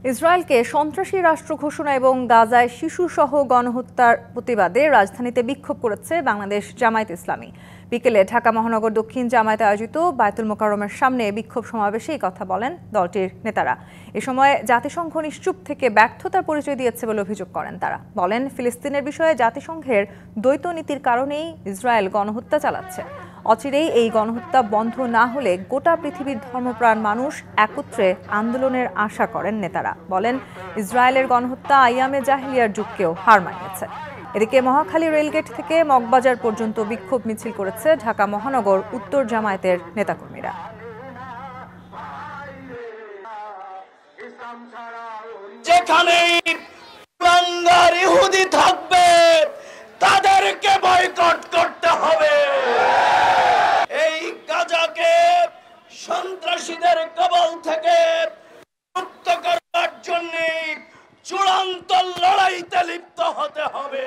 ইসরায়েলকে সন্ত্রাসী রাষ্ট্র ঘোষণা এবং গাজায় শিশুসহ গণহত্যার প্রতিবাদে রাজধানীতে বিক্ষোভ করেছে বাংলাদেশ জামায়াতে ইসলামী। বিকেলে ঢাকা মহানগর দক্ষিণ জামায়াতে আয়োজিত বায়তুল মোকাররমের সামনে বিক্ষোভ সমাবেশে এই কথা বলেন দলটির নেতারা। এ সময় জাতিসংঘ নিশ্চুপ থেকে ব্যর্থতার পরিচয় দিয়েছে বলে অভিযোগ করেন তারা। বলেন, ফিলিস্তিনের বিষয়ে জাতিসংঘের দ্বৈত নীতির কারণেই ইসরায়েল গণহত্যা চালাচ্ছে। অচিরেই এই গণহত্যা বন্ধ না হলে গোটা পৃথিবীর ধর্মপ্রাণ মানুষ একত্রে আন্দোলনের আশা করেন নেতারা। বলেন, ইসরায়েলের গণহত্যা আইয়ামে জাহিলিয়ার যুগকেও হার মানিয়েছে। এদিকে মহাখালী রেলগেট থেকে মগবাজার পর্যন্ত বিক্ষোভ মিছিল করেছে ঢাকা মহানগর উত্তর জামায়াতের নেতাকর্মীরা। যেখানে ইমানদার ইহুদি থাকবে তাদেরকে বয়কট করতে হবে। এই গাজাকে সন্ত্রাসীদের কবল থেকে মুক্ত করার জন্য চূড়ান্ত লড়াইতে লিপ্ত হতে হবে।